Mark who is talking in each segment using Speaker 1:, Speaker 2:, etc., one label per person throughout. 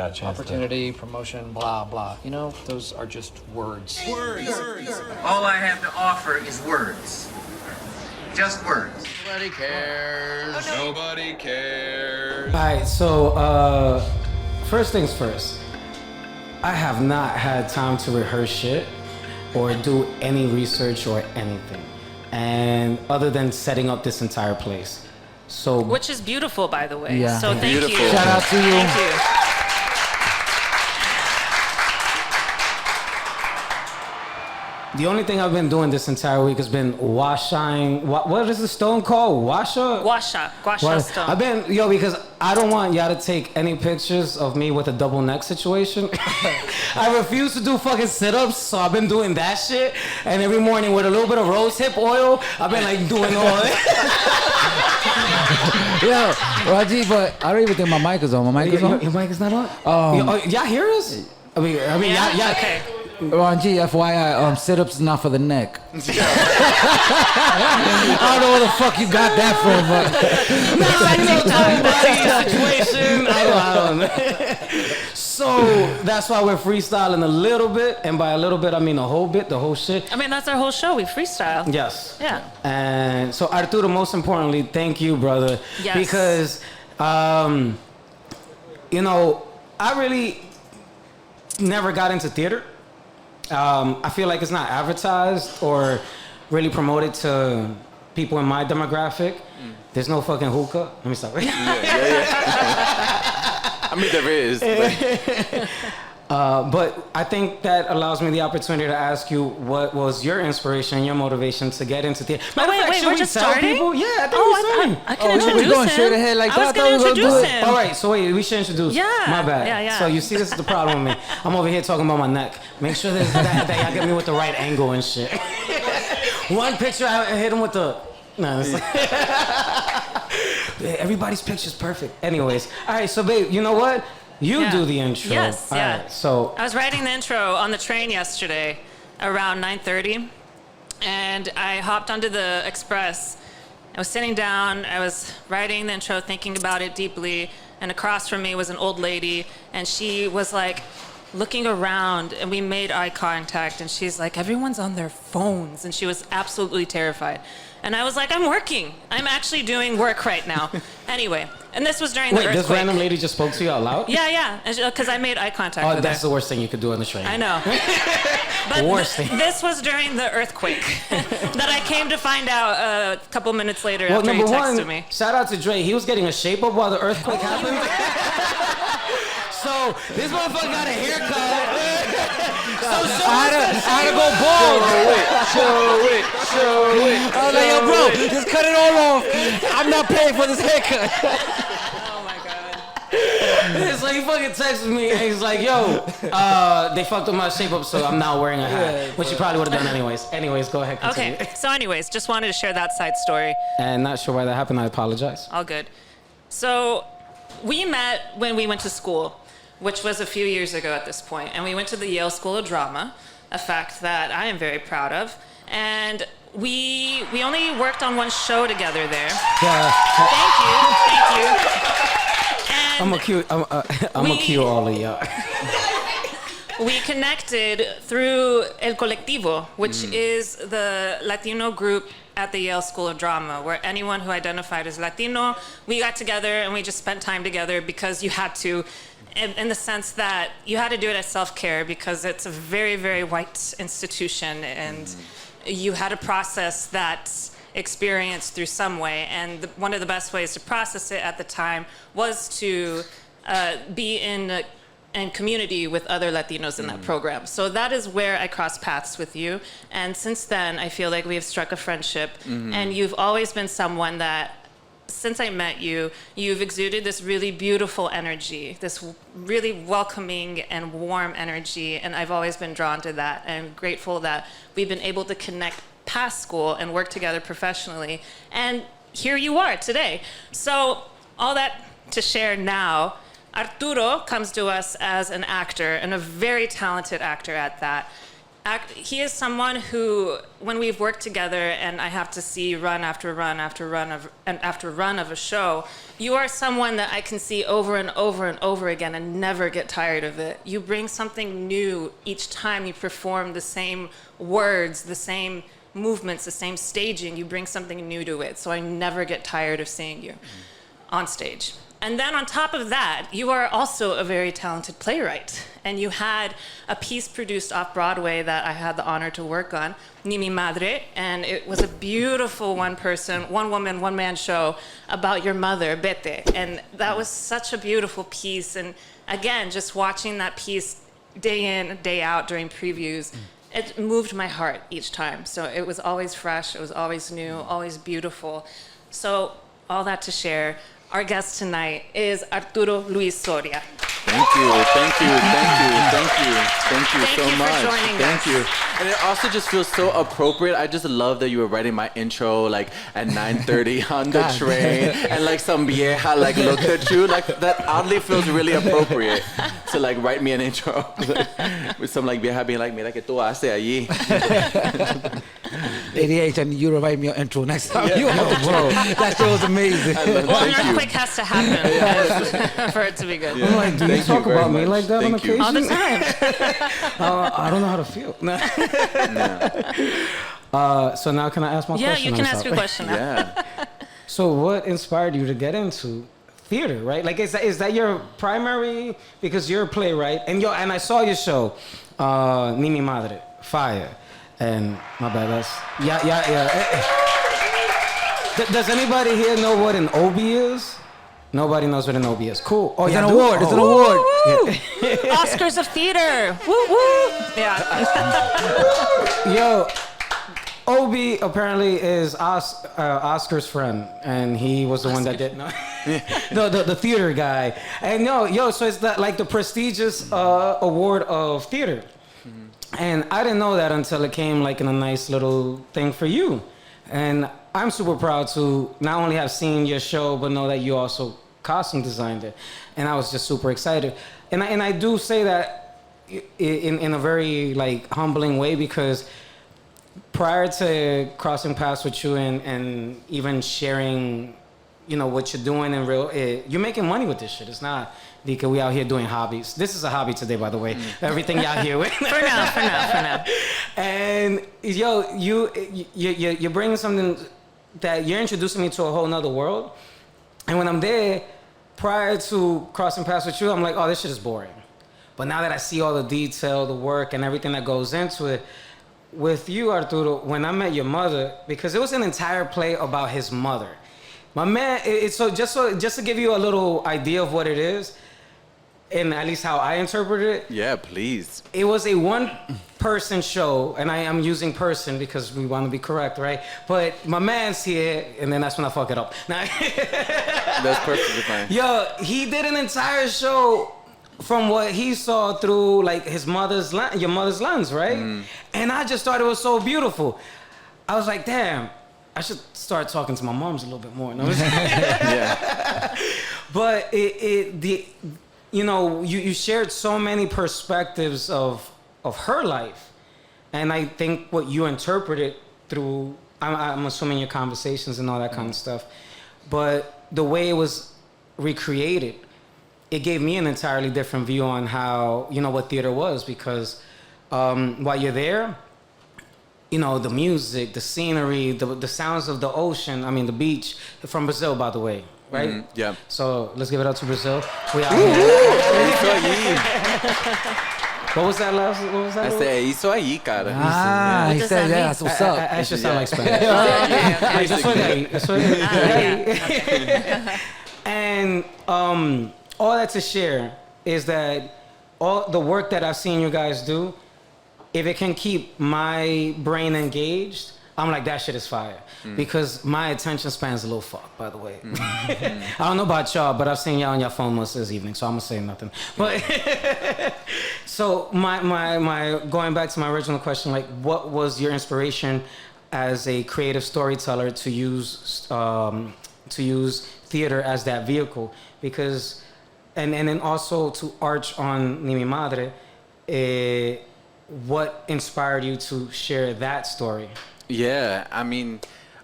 Speaker 1: got a chance.
Speaker 2: Opportunity, promotion, blah, blah. You know, those are just words.
Speaker 3: All I have to offer is words. Just words.
Speaker 2: Nobody cares.
Speaker 4: Nobody cares.
Speaker 5: All right, so first things first. I have not had time to rehearse shit or do any research or anything, and other than setting up this entire place. So,
Speaker 6: which is beautiful, by the way.
Speaker 7: Yeah.
Speaker 6: So thank
Speaker 4: Beautiful.
Speaker 6: you.
Speaker 7: Shout out to you.
Speaker 6: Thank you.
Speaker 5: the only thing I've been doing this entire week has been washing. What is the stone called? Gua
Speaker 6: stone.
Speaker 5: I've been because I don't want y'all to take any pictures of me with a double neck situation. I refuse to do fucking sit-ups, so I've been doing that shit. And every morning with a little bit of rose hip oil, I've been like doing all that.
Speaker 7: Yo, Raji, but I don't even think my mic is on. My mic is on?
Speaker 5: Your mic is not on? Y'all hear us? I mean,
Speaker 6: Yeah?
Speaker 5: y'all.
Speaker 6: Okay.
Speaker 7: Ron G, FYI, sit-ups is not for the neck. I don't know where the fuck you got that from, but...
Speaker 5: situation. I don't know. So that's why we're freestyling a little bit, and by a little bit I mean a whole bit, the whole shit.
Speaker 6: I mean, that's our whole show. We freestyle.
Speaker 5: Yes.
Speaker 6: Yeah.
Speaker 5: And so Arturo, most importantly, thank you, brother.
Speaker 6: Yes.
Speaker 5: Because, I really never got into theater. I feel like it's not advertised or really promoted to people in my demographic. There's no fucking hookah. Let me stop.
Speaker 4: Yeah. I mean, there is.
Speaker 5: But I think that allows me the opportunity to ask you what was your inspiration, your motivation to get into theater.
Speaker 6: Wait, we're just starting?
Speaker 5: People? Yeah, I think we're starting.
Speaker 6: I can introduce
Speaker 7: we're going
Speaker 6: him.
Speaker 7: straight ahead like
Speaker 6: I
Speaker 7: that.
Speaker 6: was going to introduce him.
Speaker 5: All right, so wait, we should introduce.
Speaker 6: Yeah.
Speaker 5: My bad.
Speaker 6: Yeah.
Speaker 5: So you see, this is the problem with me. I'm over here talking about my neck. Make sure that y'all get me with the right angle and shit. One picture, I hit him with the... No, it's everybody's picture's perfect. Anyways, all right, so babe, you know what? You do the intro.
Speaker 6: Yes,
Speaker 5: all
Speaker 6: yeah.
Speaker 5: Right, so
Speaker 6: I was writing the intro on the train yesterday around 9:30, and I hopped onto the express. I was sitting down, I was writing the intro, thinking about it deeply, and across from me was an old lady, and she was like looking around, and we made eye contact, and she's like, everyone's on their phones, and she was absolutely terrified. And I was like, I'm working. I'm actually doing work right now. Anyway, and this was during the earthquake.
Speaker 5: Wait, this random lady just spoke to you out loud?
Speaker 6: Yeah, because I made eye contact with her.
Speaker 5: That's the worst thing you could do on the train.
Speaker 6: I know. But
Speaker 5: Worst thing.
Speaker 6: This was during the earthquake that I came to find out a couple minutes later after he
Speaker 5: number
Speaker 6: texted
Speaker 5: one,
Speaker 6: me.
Speaker 5: shout out to Dre. He was getting a shape up while the earthquake happened. So this motherfucker got a haircut.
Speaker 7: I had to go bald.
Speaker 4: Show it.
Speaker 7: I was like, yo, bro, just cut it all off. I'm not paying for this haircut.
Speaker 6: Oh my God.
Speaker 5: So he fucking texted me and he's like, yo, they fucked up my shape up, so I'm now wearing a hat. Which you probably would have done anyways. Anyways, go ahead, continue.
Speaker 6: Okay, so anyways, just wanted to share that side story.
Speaker 5: And not sure why that happened, I apologize.
Speaker 6: All good. So we met when we went to school, which was a few years ago at this point, and we went to the Yale School of Drama, a fact that I am very proud of. And we only worked on one show together there.
Speaker 5: Yeah.
Speaker 6: Thank you. And
Speaker 5: I'm gonna cue all of y'all.
Speaker 6: we connected through El Colectivo, which is the Latino group at the Yale School of Drama, where anyone who identified as Latino, we got together and we just spent time together because you had to, in the sense that you had to do it as self-care because it's a very, very white institution, and you had to process that experience through some way. And one of the best ways to process it at the time was to be in community with other Latinos in that program. So that is where I crossed paths with you. And since then, I feel like we have struck a friendship. And you've always been someone that, since I met you, you've exuded this really beautiful energy, this really welcoming and warm energy, and I've always been drawn to that. And I'm grateful that we've been able to connect past school and work together professionally, and here you are today. So all that to share now, Arturo comes to us as an actor, and a very talented actor at that. he is someone who, when we've worked together and I have to see run after run after run of a show, you are someone that I can see over and over and over again and never get tired of it. You bring something new each time you perform the same words, the same movements, the same staging. You bring something new to it. So I never get tired of seeing you on stage. And then on top of that, you are also a very talented playwright. And you had a piece produced off Broadway that I had the honor to work on, Ni Mi Madre, and it was a beautiful one-person, one-woman, one-man show about your mother, Waithe. And that was such a beautiful piece. And again, just watching that piece day in, day out during previews, it moved my heart each time. So it was always fresh, it was always new, always beautiful. So all that to share, our guest tonight is Arturo Luiz Soria.
Speaker 4: Thank you so much. Thank you. And it also just feels so appropriate. I just love that you were writing my intro like at 9:30 on the train, and like some vieja like looked at you. Like that oddly feels really appropriate to like write me an intro with some like vieja being like, "Mira que tú haces allí."
Speaker 7: 88, and you write me an intro next time. That show was amazing.
Speaker 6: Well, an earthquake has to happen for it to be good.
Speaker 5: I'm like, do you talk about me like that on occasion?
Speaker 6: All the time.
Speaker 5: I don't know how to feel. So now can I ask my question?
Speaker 6: Yeah, you can ask your question now.
Speaker 4: Yeah.
Speaker 5: So what inspired you to get into theater, right? Like, is that your primary, because you're a playwright, and I saw your show, Ni Mi Madre, Fire. And my bad, yeah. Does anybody here know what an OBIE is? Nobody knows what an OBIE is. Cool. Oh,
Speaker 7: it's an award. It's an award.
Speaker 6: Yeah. Oscars of theater. Woo woo. Yeah.
Speaker 5: Yo, OBIE apparently is Oscar's friend, and he was the one that did the theater guy. And so it's like the prestigious award of theater. And I didn't know that until it came like in a nice little thing for you. And I'm super proud to not only have seen your show, but know that you also costume designed it. And I was just super excited. And I do say that in a very like humbling way, because prior to crossing paths with you and even sharing, what you're doing in real, you're making money with this shit. It's not because we out here doing hobbies. This is a hobby today, by the way. Everything y'all here with.
Speaker 6: For now.
Speaker 5: And you're bringing something that you're introducing me to a whole nother world. And when I'm there, prior to crossing paths with you, I'm like, oh, this shit is boring. But now that I see all the detail, the work, and everything that goes into it, with you, Arturo, when I met your mother, because it was an entire play about his mother. My man, just to give you a little idea of what it is, and at least how I interpreted it.
Speaker 4: Yeah, please.
Speaker 5: It was a one-person show, and I am using person because we want to be correct, right? But my man's here, and then that's when I fuck it up. Now,
Speaker 4: that's perfectly fine.
Speaker 5: Yo, he did an entire show from what he saw through like your mother's lens, right? And I just thought it was so beautiful. I was like, damn, I should start talking to my moms a little bit more.
Speaker 4: Yeah.
Speaker 5: But you shared so many perspectives of her life, and I think what you interpreted through, I'm assuming your conversations and all that kind of stuff, but the way it was recreated, it gave me an entirely different view on how, what theater was, because while you're there, the music, the scenery, the sounds of the ocean, the beach, from Brazil, by the way, right?
Speaker 4: Mm-hmm. Yeah.
Speaker 5: So let's give it up to Brazil. We out here. What was that?
Speaker 4: I said, isso aí, cara.
Speaker 7: He said, yeah, that's what's up.
Speaker 5: I should sound like Spanish. And all that to share is that all the work that I've seen you guys do, if it can keep my brain engaged, I'm like, that shit is fire. Because my attention span's a little fucked, by the way. I don't know about y'all, but I've seen y'all on your phone most this evening, so I'm gonna say nothing. But so my going back to my original question, like, what was your inspiration as a creative storyteller to use theater as that vehicle? Because and then also to arch on Ni Mi Madre, what inspired you to share that story?
Speaker 4: Yeah, I mean,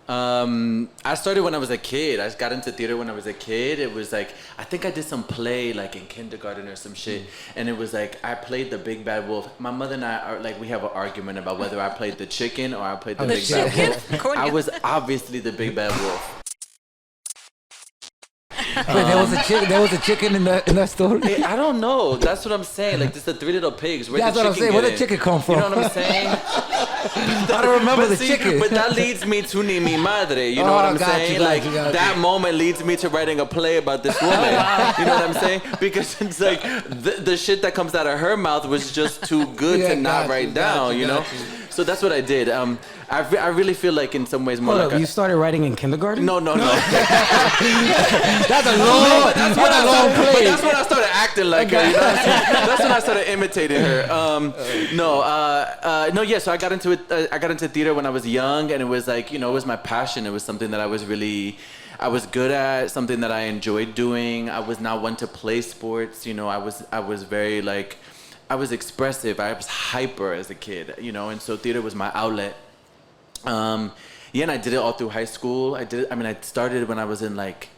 Speaker 4: I started when I was a kid. I got into theater when I was a kid. It was like, I think I did some play like in kindergarten or some shit. And it was like, I played the big bad wolf. My mother and I are like, we have an argument about whether I played the chicken or I played the big bad wolf. I was obviously the big bad wolf.
Speaker 7: Wait, there was a chicken in that story?
Speaker 4: I don't know. That's what I'm saying. Like, there's the three little pigs. Where
Speaker 7: That's what I'm saying. Where did the chicken come from?
Speaker 4: You know what I'm saying?
Speaker 7: I don't remember the chicken.
Speaker 4: But that leads me to Ni Mi Madre. You know what I'm saying? That moment leads me to writing a play about this woman. You know what I'm saying? Because it's like the shit that comes out of her mouth was just too good to not write down. You know. So that's what I did. I really feel like in some ways more
Speaker 5: Hold
Speaker 4: like
Speaker 5: up, you started writing in kindergarten?
Speaker 4: No.
Speaker 7: That's a long play.
Speaker 4: But that's when I started acting like her. You know what I'm saying? That's when I started imitating her. Yeah. So I got into it. I got into theater when I was young, and it was like, you know, it was my passion. It was something that I was good at, something that I enjoyed doing. I was not one to play sports. You know, I was very like, I was expressive. I was hyper as a kid. You know, and so theater was my outlet. And I did it all through high school. I started when I was in like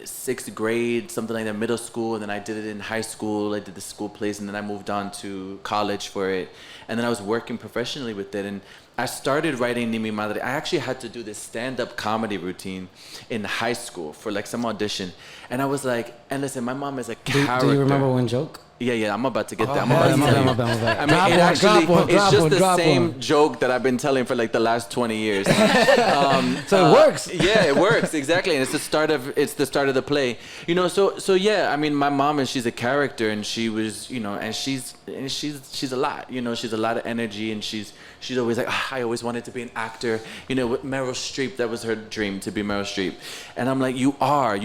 Speaker 4: 6th grade, something like that, middle school, and then I did it in high school. I did the school plays, and then I moved on to college for it. And then I was working professionally with it, and I started writing Ni Mi Madre. I actually had to do this stand-up comedy routine in high school for like some audition. And I was like, and listen, my mom is a character.
Speaker 5: Do you remember one joke?
Speaker 4: Yeah, I'm about to get there.
Speaker 5: It's
Speaker 4: just the same joke that I've been telling for like the last 20 years.
Speaker 5: So it works.
Speaker 4: Yeah, it works, exactly. And it's the start of the play. You know, so yeah, I mean, my mom, and she's a character, and she was, you know, and she's a lot, you know, she's a lot of energy, and she's always like, I always wanted to be an actor. You know, with Meryl Streep, that was her dream, to be Meryl Streep. And I'm like, you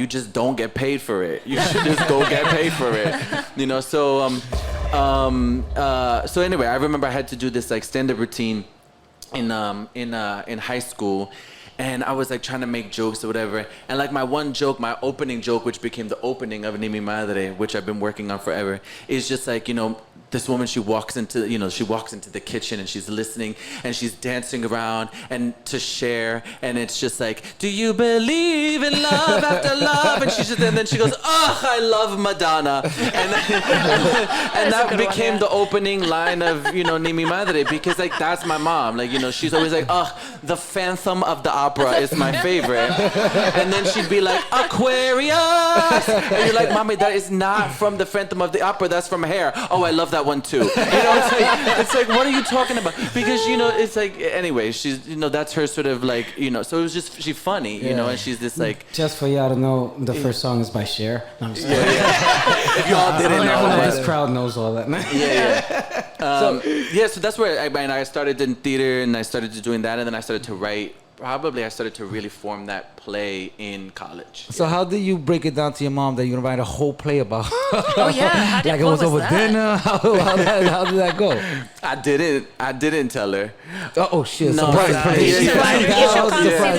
Speaker 4: just don't get paid for it. You should just go get paid for it. You know, so anyway, I remember I had to do this like stand-up routine in high school. And I was like trying to make jokes or whatever. And like my opening joke, which became the opening of Ni Mi Madre, which I've been working on forever, is just like, you know, this woman, she walks into the kitchen, and she's listening, and she's dancing around and to share, and it's just like, do you believe in love after love? And then she goes, I love Madonna. And that became the opening line of, you know, Ni Mi Madre, because like that's my mom. Like, you know, she's always like, the Phantom of the Opera is my favorite. And then she'd be like, Aquarius. And you're like, Mommy, that is not from the Phantom of the Opera, that's from Hair. Oh, I love that one too. You know, it's like, what are you talking about? Because, you know, it's like, anyway, she's, you know, that's her sort of like, you know, so it was just, she's funny, you know, and she's this like.
Speaker 5: Just for y'all to know, the first song is by Cher. No, I'm just kidding.
Speaker 4: If y'all didn't know.
Speaker 5: This crowd knows all that.
Speaker 4: So that's where I started in theater, and I started doing that, and then I started to write. Probably I started to really form that play in college.
Speaker 7: So how did you break it down to your mom that you're gonna write a whole play about?
Speaker 6: Oh yeah,
Speaker 7: like it was over dinner. How did that go?
Speaker 4: I didn't tell her.
Speaker 7: Oh shit!
Speaker 4: No,
Speaker 7: surprise!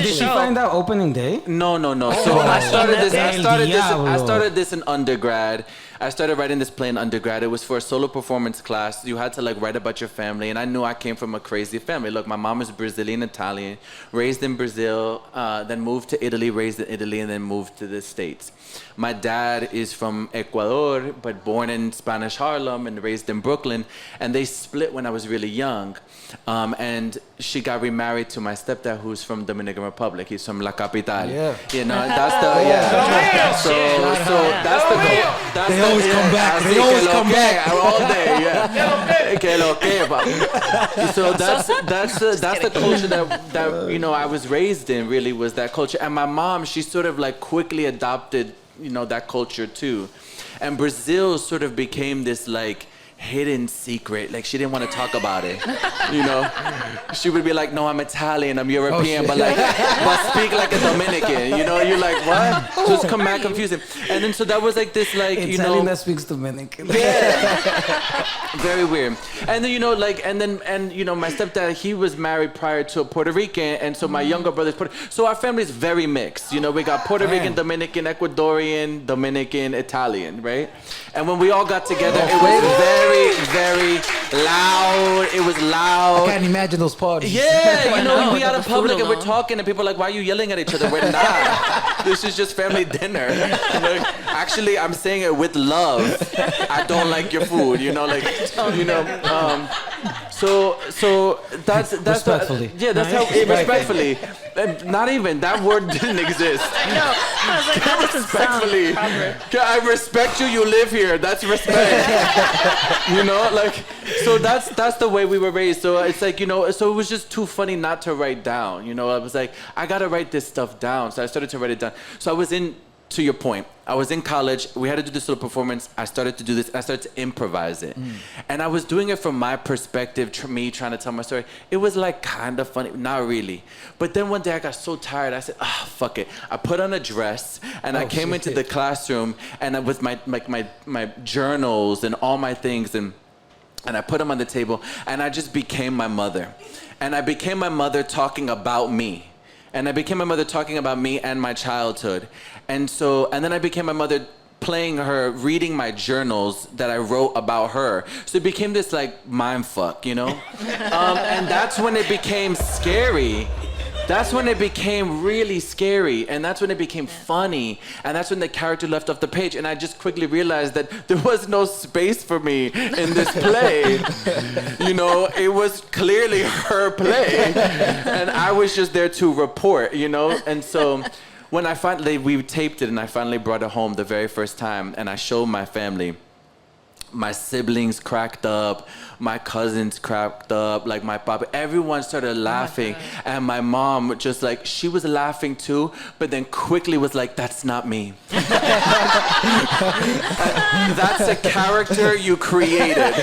Speaker 5: Did she find out opening day?
Speaker 4: No. So I started this in undergrad. I started writing this play in undergrad. It was for a solo performance class. You had to like write about your family, and I knew I came from a crazy family. Look, my mom is Brazilian Italian, raised in Brazil, then moved to Italy, raised in Italy, and then moved to the States. My dad is from Ecuador, but born in Spanish Harlem and raised in Brooklyn, and they split when I was really young. And she got remarried to my stepdad, who's from Dominican Republic. He's from La Capital. Yeah. You know, that's the
Speaker 7: They always come back. They always come back
Speaker 4: all day. Yeah. Que lo que, so that's the culture that you know I was raised in. Really was that culture, and my mom, she sort of like quickly adopted, you know, that culture too, and Brazil sort of became this like hidden secret. Like she didn't want to talk about it. You know, she would be like, "No, I'm Italian, I'm European, but speak like a Dominican." You know, you're like, what? So it's come back confusing. And then so that was like this, like
Speaker 5: Italian,
Speaker 4: you know,
Speaker 5: that speaks Dominican.
Speaker 4: Yeah, very weird. And then you know, like, and you know, my stepdad, he was married prior to a Puerto Rican, and so my younger brother's Puerto. So our family is very mixed. You know, we got Puerto Rican, Dominican, Ecuadorian, Dominican, Italian, right? And when we all got together, it was very very, very loud. It was loud.
Speaker 7: I can't imagine those parties.
Speaker 4: Yeah, you know, when we out in
Speaker 6: the food
Speaker 4: public and we're
Speaker 6: alone.
Speaker 4: talking and people are like, why are you yelling at each other? We're not. This is just family dinner. Like, actually, I'm saying it with love. I don't like your food, you know, like, you know. So that's
Speaker 5: Respectfully.
Speaker 4: that's how respectfully. Not even that word didn't exist.
Speaker 6: I know. I was like, that doesn't sound
Speaker 4: Respectfully,
Speaker 6: proper.
Speaker 4: I respect you. You live here. That's respect. You know, like, so that's the way we were raised. So it's like, you know, so it was just too funny not to write down. You know, I was like, I gotta write this stuff down. So I started to write it down. So I was in. To your point, I was in college. We had to do this little performance. I started to do this. I started to improvise it. And I was doing it from my perspective, me trying to tell my story. It was like kind of funny. Not really. But then one day I got so tired. I said, fuck it. I put on a dress and I came into the classroom and I with my journals and all my things and I put them on the table and I just became my mother. And I became my mother talking about me. And I became my mother talking about me and my childhood. And then I became my mother playing her, reading my journals that I wrote about her. So it became this like mind fuck, you know? And that's when it became scary. That's when it became really scary. And that's when it became funny. And that's when the character left off the page. And I just quickly realized that there was no space for me in this play. You know, it was clearly her play. And I was just there to report, you know? And so when we taped it and I finally brought it home the very first time and I showed my family, my siblings cracked up, my cousins cracked up, like my papa, everyone started laughing. And my mom just like, she was laughing too, but then quickly was like, that's not me. That's a character you created.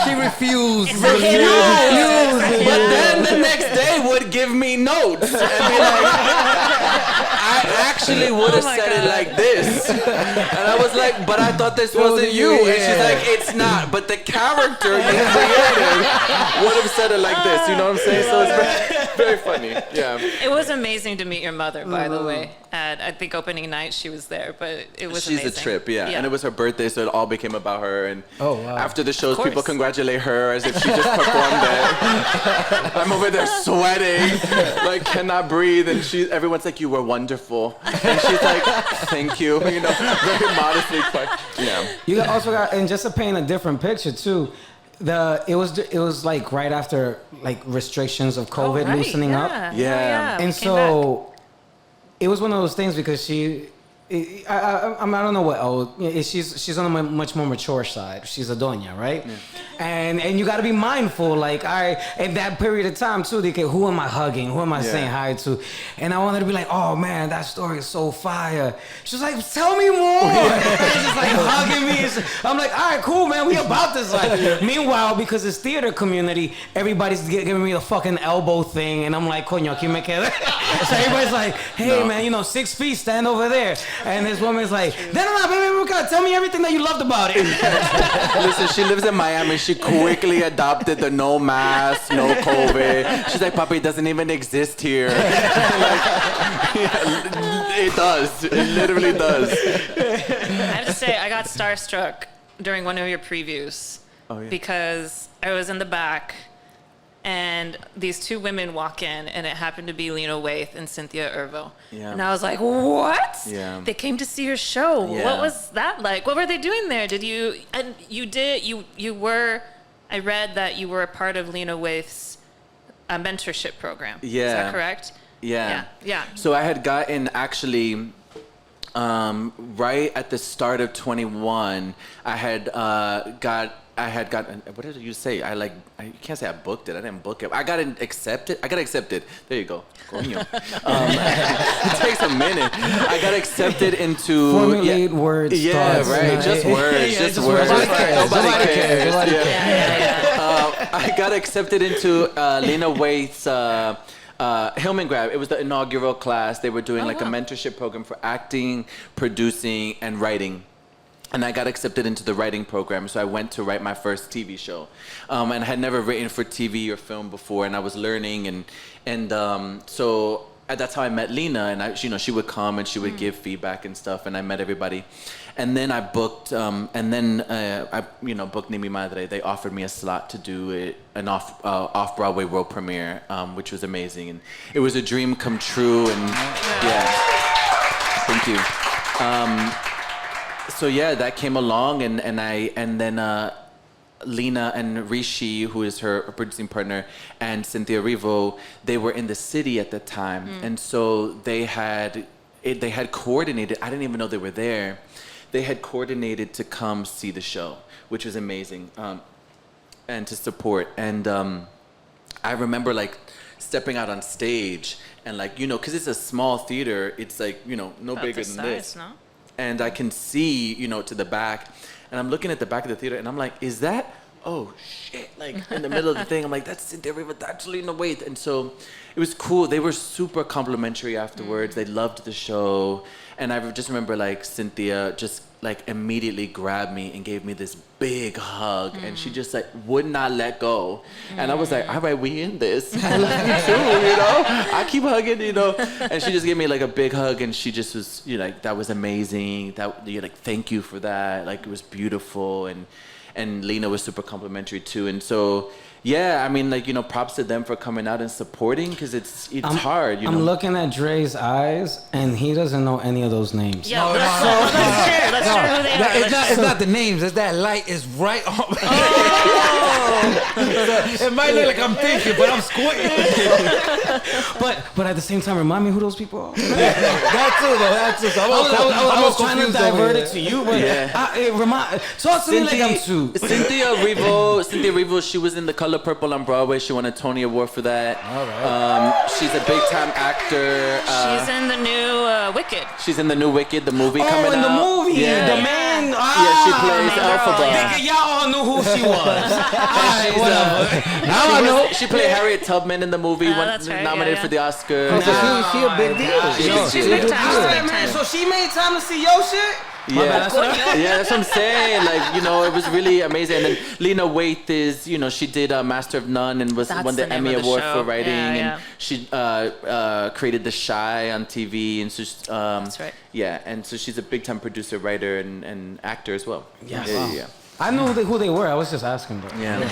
Speaker 7: She refused.
Speaker 6: But
Speaker 4: Then the next day would give me notes and be like, I actually would have said it like this. And I was like, but I thought this wasn't you. And she's like, it's not. But the character you created would have said it like this. You know what I'm saying? So it's very funny. Yeah.
Speaker 6: It was amazing to meet your mother, by the way. At I think opening night she was there, but it was
Speaker 4: She's
Speaker 6: amazing.
Speaker 4: a trip, yeah. And it was her birthday, so it all became about her. And after the shows,
Speaker 6: course.
Speaker 4: people congratulate her as if she just performed it. I'm over there sweating, like cannot breathe, and everyone's like, "You were wonderful," and she's like, "Thank you," you know, very modestly, yeah.
Speaker 5: You also got, and just to paint a different picture too. It was like right after like restrictions of COVID loosening up.
Speaker 4: Yeah.
Speaker 5: And so it was one of those things because I don't know what she's on a much more mature side. She's a doña, right? Yeah. And you got to be mindful, like in that period of time too. Who am I hugging? Who am I saying hi to? And I wanted to be like, oh man, that story is so fire. She's like, tell me more. She's just like hugging me. I'm like, all right, cool, man. We about this. Like, meanwhile, because it's theater community, everybody's giving me the fucking elbow thing, and I'm like, coño, aquí me quedé. So everybody's like, hey man, 6 feet, stand over there. And this woman's like, tell me everything that you loved about it.
Speaker 4: Listen, she lives in Miami. She quickly adopted the no mask, no COVID. She's like, Papi, it doesn't even exist here. It does. It literally does.
Speaker 6: I have to say, I got starstruck during one of your previews because I was in the back and these two women walk in and it happened to be Lena Waithe and Cynthia Erivo. Yeah. And I was like, what? Yeah. They came to see your show. Yeah. What was that like? What were they doing there? I read that you were a part of Lena Waithe's mentorship program.
Speaker 4: Yeah.
Speaker 6: Is that correct?
Speaker 4: Yeah.
Speaker 6: Yeah.
Speaker 4: So I had gotten actually right at the start of 21, I had gotten, what did you say? I can't say I booked it. I didn't book it. I got accepted. There you go. Coño. It takes a minute. I got accepted into...
Speaker 5: Formulate words.
Speaker 4: Yeah,
Speaker 5: thoughts,
Speaker 4: right. Just words. Just words. Nobody cares. I got accepted into Lena Waithe's Hillman Grab. It was the inaugural class. They were doing a mentorship program for acting, producing, and writing. And I got accepted into the writing program, so I went to write my first TV show. And I had never written for TV or film before, and I was learning. So that's how I met Lena, and she would come and she would give feedback and stuff, and I met everybody. And then I booked, booked NI MI MADRE. They offered me a slot to do an off-Broadway world premiere, which was amazing. And it was a dream come true, and thank you. So yeah, that came along, and then Lena and Rishi, who is her producing partner, and Cynthia Erivo, they were in the city at the time, and so they had coordinated. I didn't even know they were there. They had coordinated to come see the show, which was amazing, and to support. And I remember like stepping out on stage and like, because it's a small theater, it's like, no bigger than this. No? And I can see, to the back, and I'm looking at the back of the theater, and I'm like, is that? Oh shit! Like in the middle of the thing, I'm like, that's Cynthia Erivo, that's Lena Waithe. And so it was cool. They were super complimentary afterwards. They loved the show, and I just remember like Cynthia just like immediately grabbed me and gave me this big hug, and she just like would not let go. And I was like, all right, we in this. I love you too, I keep hugging, And she just gave me like a big hug, and she just was, like, that was amazing. That like, thank you for that. Like, it was beautiful, and Lena was super complimentary too. And so, yeah, I mean, like, props to them for coming out and supporting, because it's hard,
Speaker 5: I'm looking at Dre's eyes, and he doesn't know any of those names.
Speaker 6: Yeah, that's true. That's true who they are.
Speaker 7: It's not the names. It's that light is right on. It might look like I'm thinking, but I'm squinting.
Speaker 5: but at the same time, remind me who those people are.
Speaker 7: That too. So
Speaker 5: I was trying to divert it to you, but talk to me like I'm too.
Speaker 4: Cynthia Erivo, she was in The Color Purple on Broadway. She won a Tony Award for that.
Speaker 7: All right.
Speaker 4: She's a big time actor.
Speaker 6: She's in the new Wicked.
Speaker 4: She's in the new Wicked, the movie coming out.
Speaker 5: Oh, in the movie,
Speaker 4: yeah.
Speaker 5: the man.
Speaker 4: She plays Elphaba.
Speaker 5: Nigga, y'all all knew who she was.
Speaker 4: Now I know. She played Harriet Tubman in the movie, nominated for the Oscar.
Speaker 7: She a big deal.
Speaker 6: She's big time.
Speaker 5: So she made time to see your shit?
Speaker 4: Yeah, that's what I'm saying. Like, it was really amazing. And then Lena Waithe is, she did Master of None and won the Emmy Award for writing. And she created The Shy on TV. And so,
Speaker 6: that's right.
Speaker 4: Yeah, and so she's a big time producer, writer, and actor as well.
Speaker 5: Yes.
Speaker 4: Yeah.
Speaker 5: I knew who they were. I was just asking them.
Speaker 4: Yeah.
Speaker 7: You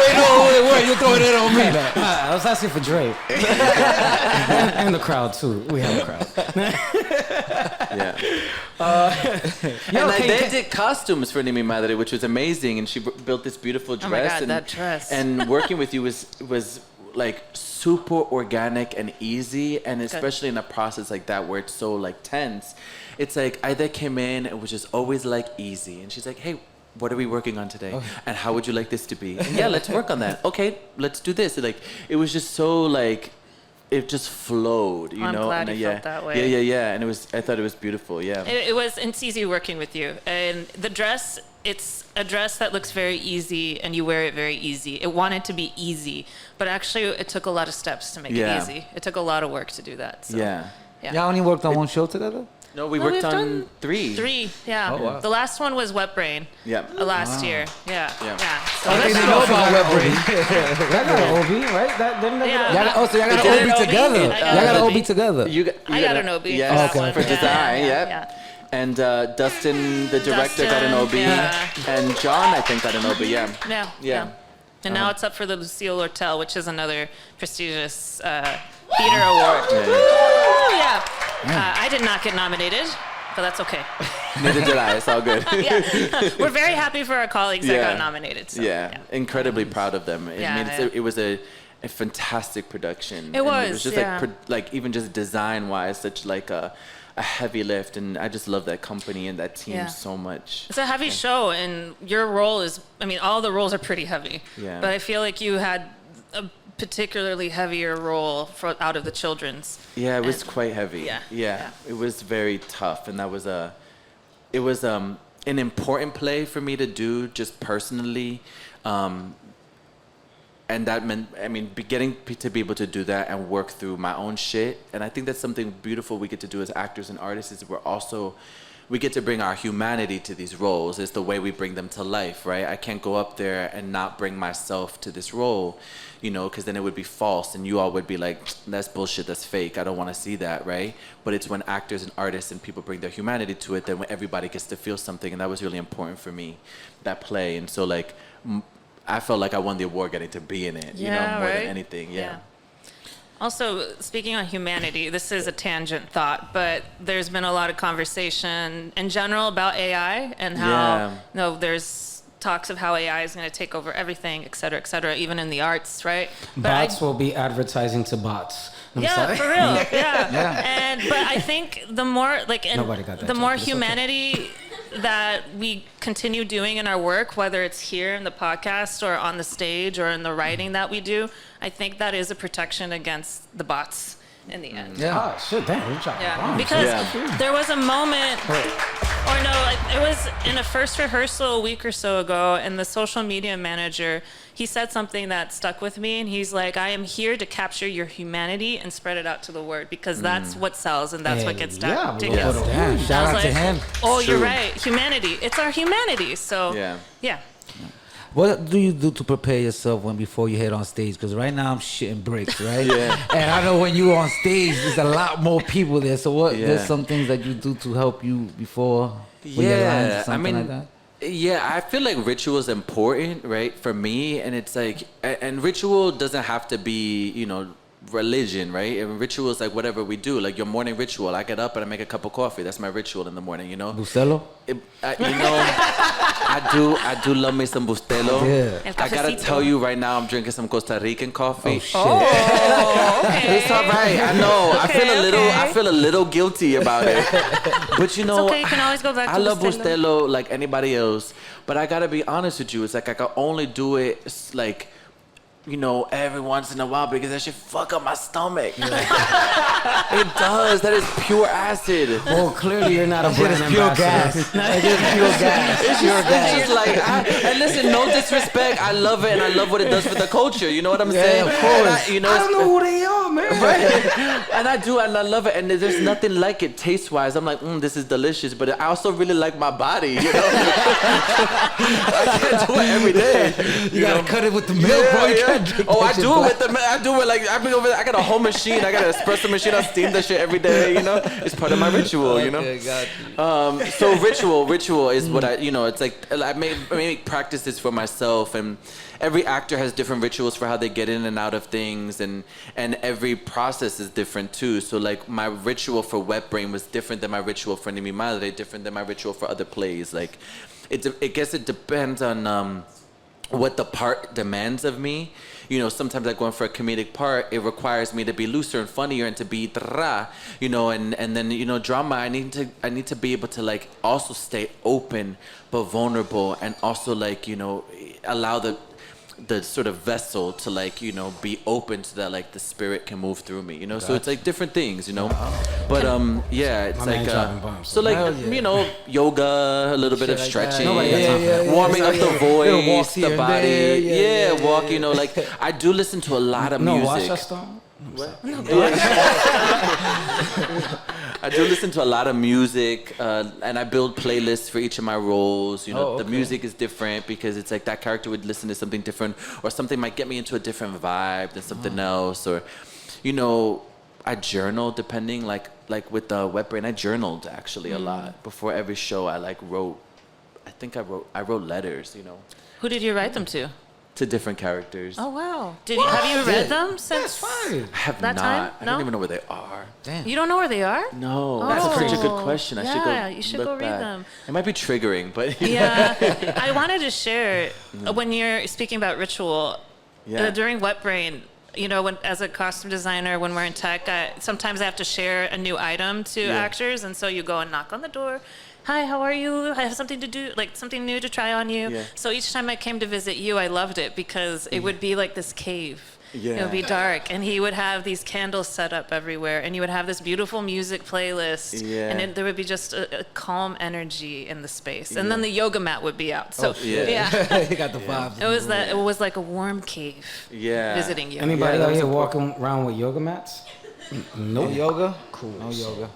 Speaker 7: ain't know who they were. You throwing it on me.
Speaker 5: I was asking for Dre. and the crowd, too. We have a crowd.
Speaker 4: Yeah. They did costumes for NI MI MADRE, which was amazing, and she built this beautiful dress.
Speaker 6: Oh my God, that dress!
Speaker 4: And working with you was like super organic and easy, and especially in a process like that where it's so like tense. It's like Haydee came in, it was just always like easy, and she's like, "Hey, what are we working on today? And how would you like this to be? And yeah, let's work on that. Okay, let's do this." Like, it was just so like. It just flowed,
Speaker 6: I'm glad you felt that way.
Speaker 4: Yeah. And I thought it was beautiful, yeah.
Speaker 6: It's easy working with you. And the dress, it's a dress that looks very easy, and you wear it very easy. It wanted to be easy, but actually it took a lot of steps to make it easy. It took a lot of work to do that. So,
Speaker 4: yeah.
Speaker 7: Y'all only worked on one show together?
Speaker 4: No, we worked on three.
Speaker 6: Three, yeah.
Speaker 7: Oh, wow.
Speaker 6: The last one was Wet Brain.
Speaker 4: Yeah.
Speaker 6: Last year. Yeah. So
Speaker 7: They didn't know about Wet Brain.
Speaker 5: Y'all got an OB, right?
Speaker 7: So y'all got an OB together. Y'all got an OB together.
Speaker 6: I got an OB.
Speaker 4: Yes,
Speaker 6: for
Speaker 4: design, yeah. And Dustin, the director, got an OB.
Speaker 6: Yeah.
Speaker 4: And John, I think, got an OB,
Speaker 6: Yeah. And now it's up for the Lucille Lortel, which is another prestigious theater award. Yeah. I did not get nominated, but that's okay.
Speaker 4: Neither did I. It's all good.
Speaker 6: We're very happy for our colleagues that got nominated. So,
Speaker 4: Incredibly proud of them. It was a fantastic production. It was just like even just design wise, such like a heavy lift, and I just love that company and that team so much.
Speaker 6: It's a heavy show, and your role is, all the roles are pretty heavy.
Speaker 4: Yeah.
Speaker 6: But I feel like you had a particularly heavier role out of the children's.
Speaker 4: Yeah, it was quite heavy.
Speaker 6: Yeah.
Speaker 4: It was very tough, and that was an important play for me to do just personally. And that meant, getting to be able to do that and work through my own shit. And I think that's something beautiful we get to do as actors and artists, is we get to bring our humanity to these roles. It's the way we bring them to life, right? I can't go up there and not bring myself to this role, you know, because then it would be false and you all would be like, that's bullshit, that's fake, I don't want to see that, right? But it's when actors and artists and people bring their humanity to it, then when everybody gets to feel something, and that was really important for me, that play. And so like, I felt like I won the award getting to be in it, you know, more than anything, yeah.
Speaker 6: Also, speaking on humanity, this is a tangent thought, but there's been a lot of conversation in general about AI and how, you know, there's talks of how AI is going to take over everything, et cetera, even in the arts, right?
Speaker 5: Bots will be advertising to bots.
Speaker 6: For real, but I think the more, like, the more humanity that we continue doing in our work, whether it's here in the podcast or on the stage or in the writing that we do, I think that is a protection against the bots in the end.
Speaker 5: Yeah. Oh, shit, damn, you're dropping bombs.
Speaker 6: Because there was a moment, it was in a first rehearsal a week or so ago, and the social media manager, he said something that stuck with me, and he's like, I am here to capture your humanity and spread it out to the world, because that's what sells and that's what gets done.
Speaker 7: Damn, shout out to him.
Speaker 6: Oh, you're right. Humanity. It's our humanity. So, yeah.
Speaker 7: What do you do to prepare yourself before you head on stage? Because right now I'm shitting bricks, right? And I know when you're on stage, there's a lot more people there. So there's some things that you do to help you before your lines or something like that?
Speaker 4: Yeah, I feel like ritual is important, right, for me. And it's like, and ritual doesn't have to be, you know, religion, right? And ritual is like whatever we do, like your morning ritual. I get up and I make a cup of coffee. That's my ritual in the morning, you know?
Speaker 7: Bustelo?
Speaker 4: You know, I do love me some Bustelo.
Speaker 6: Yeah.
Speaker 4: I gotta tell you right now, I'm drinking some Costa Rican coffee.
Speaker 6: Oh, shit. Oh, okay.
Speaker 4: It's all right. I know. I feel a little guilty about it. But you know,
Speaker 6: it's okay. You can always go back to
Speaker 4: I love Bustelo like anybody else. But I gotta be honest with you. It's like I can only do it like, you know, every once in a while, because that shit fuck up my stomach. It does. That is pure acid.
Speaker 5: Well, clearly you're not a brand
Speaker 7: pure gas. It's pure gas.
Speaker 4: It's just like, and listen, no disrespect. I love it, and I love what it does for the culture. You know what I'm saying?
Speaker 7: Of course.
Speaker 4: I
Speaker 7: don't know who they are, man.
Speaker 4: Right? And I do, and I love it. And there's nothing like it taste-wise. I'm like, this is delicious. But I also really like my body, you know? I can't do it every day.
Speaker 7: You gotta cut it with the milk, bro.
Speaker 4: Oh, I do it with the. I do it like I bring over. I got a whole machine. I got an espresso machine. I steam that shit every day. You know, it's part of my ritual. You know.
Speaker 7: Okay, got you.
Speaker 4: So ritual is what I. You know, it's like I make practices for myself, and every actor has different rituals for how they get in and out of things, and every process is different too. So like my ritual for Wet Brain was different than my ritual for NI MI MADRE, different than my ritual for other plays. Like, I guess it depends on. What the part demands of me. You know, sometimes I go in for a comedic part, it requires me to be looser and funnier and to be you know, and then, you know, drama, I need to be able to like also stay open but vulnerable, and also like, you know, allow the sort of vessel to like, you know, be open so that like the spirit can move through me, you know. So it's like different things, you know. But it's like so like you know, yoga, a little bit of stretching, warming up the voice, the body, walk, you know. Like I do listen to a lot of music.
Speaker 5: Watch that stone.
Speaker 4: I do listen to a lot of music, and I build playlists for each of my roles. You know, the music is different because it's like that character would listen to something different, or something might get me into a different vibe than something else, or, you know, I journal depending, like with the Wet Brain, I journaled actually a lot. Before every show, I like wrote, I wrote letters, you know.
Speaker 6: Who did you write them to?
Speaker 4: To different characters.
Speaker 6: Oh wow! Have you read them since?
Speaker 4: I have
Speaker 6: that
Speaker 4: not.
Speaker 6: time?
Speaker 4: I don't even know where they are.
Speaker 7: Damn.
Speaker 6: You don't know where they are?
Speaker 4: No, that's such a good question. I should go.
Speaker 6: You should go read them.
Speaker 4: It might be triggering, but
Speaker 6: I wanted to share when you're speaking about ritual during Wet Brain. You know, as a costume designer, when we're in tech, sometimes I have to share a new item to actors, and so you go and knock on the door. Hi, how are you? I have something to do, like something new to try on you. Yeah. So each time I came to visit you, I loved it because it would be like this cave. Yeah. It would be dark, and he would have these candles set up everywhere, and you would have this beautiful music playlist, and there would be just a calm energy in the space. And then the yoga mat would be out. So
Speaker 7: you got the vibes.
Speaker 6: It was like a warm cave. Visiting you.
Speaker 5: Anybody out here walking around with yoga mats?
Speaker 7: No yoga. Cool. No yoga.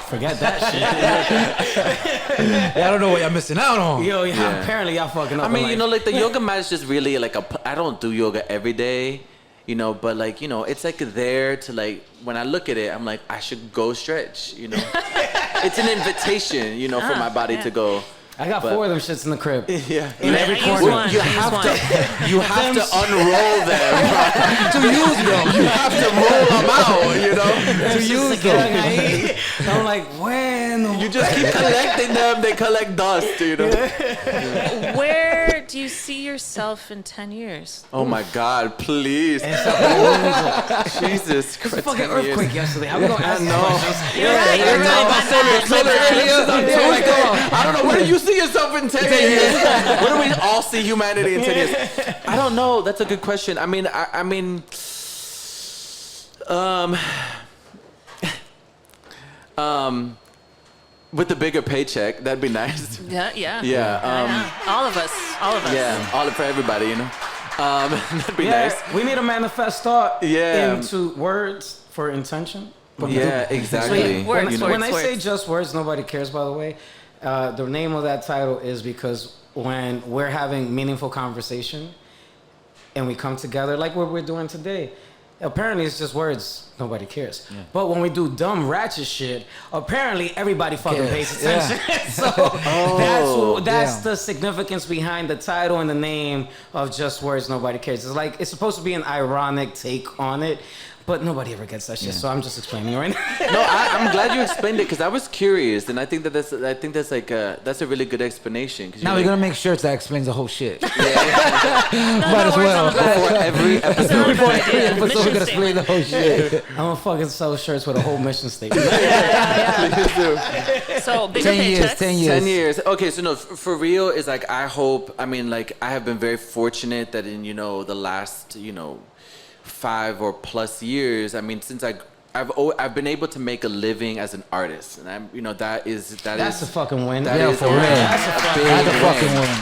Speaker 5: Forget that shit.
Speaker 7: I don't know what y'all missing out on.
Speaker 5: Yo, apparently y'all fucking up.
Speaker 4: I mean, you know, like the yoga mat is just really like I don't do yoga every day, you know, but like, you know, it's like there to like, when I look at it, I'm like, I should go stretch, you know. It's an invitation, you know, for my body to go.
Speaker 5: I got 4 of them shits in the crib.
Speaker 4: Yeah.
Speaker 5: In every corner.
Speaker 4: You have to unroll them.
Speaker 7: To use them.
Speaker 4: You have to roll them out, you know.
Speaker 5: To use them. I'm like, when?
Speaker 4: You just keep collecting them. They collect dust, you know.
Speaker 6: Where do you see yourself in 10 years?
Speaker 4: Oh my God, please. Jesus Christ.
Speaker 5: It's a fucking earthquake yesterday. How we gonna ask questions?
Speaker 6: You're right.
Speaker 4: I don't know. Where do you see yourself in 10 years? Where do we all see humanity in 10 years? I don't know. That's a good question. I mean, with the bigger paycheck, that'd be nice.
Speaker 6: Yeah. All of us.
Speaker 4: Yeah, all for everybody, you know. That'd be nice.
Speaker 5: We need to manifest thought
Speaker 4: Yeah.
Speaker 5: into words for intention.
Speaker 4: Yeah, exactly.
Speaker 6: Words,
Speaker 5: When I say just words, nobody cares, by the way. The name of that title is because when we're having meaningful conversation and we come together like what we're doing today, apparently it's just words, nobody cares. Yeah. But when we do dumb ratchet shit, apparently everybody fucking pays attention. So that's the significance behind the title and the name of Just Words, Nobody Cares. It's like, it's supposed to be an ironic take on it, but nobody ever gets that shit, so I'm just explaining it right now.
Speaker 4: No, I'm glad you explained it because I was curious, and I think that's like that's a really good explanation.
Speaker 7: Now we're gonna make shirts that explains the whole shit.
Speaker 6: No,
Speaker 7: Might as well.
Speaker 4: Before every episode.
Speaker 7: Before every episode, we're gonna explain the whole shit.
Speaker 5: I'm gonna fucking sell shirts with a whole mission statement.
Speaker 4: Please do.
Speaker 6: So bigger
Speaker 7: 10 years,
Speaker 6: paychecks.
Speaker 7: 10 years.
Speaker 4: 10 years. Okay, so no, for real is like I hope. I mean, like I have been very fortunate that in the last 5 or plus years. I mean, since I've been able to make a living as an artist, and I'm that's
Speaker 5: a fucking win.
Speaker 7: For real. That's a fucking win.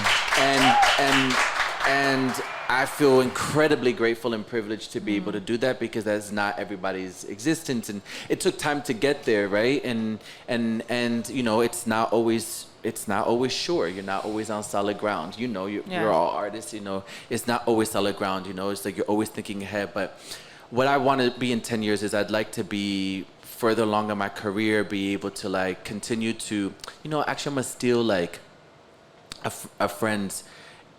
Speaker 4: And I feel incredibly grateful and privileged to be able to do that because that's not everybody's existence, and it took time to get there, right? And it's not always sure. You're not always on solid ground. You're all artists. It's not always solid ground. It's like you're always thinking ahead. But what I want to be in 10 years is I'd like to be further along in my career, be able to like continue to, actually I'm gonna steal like a friend's.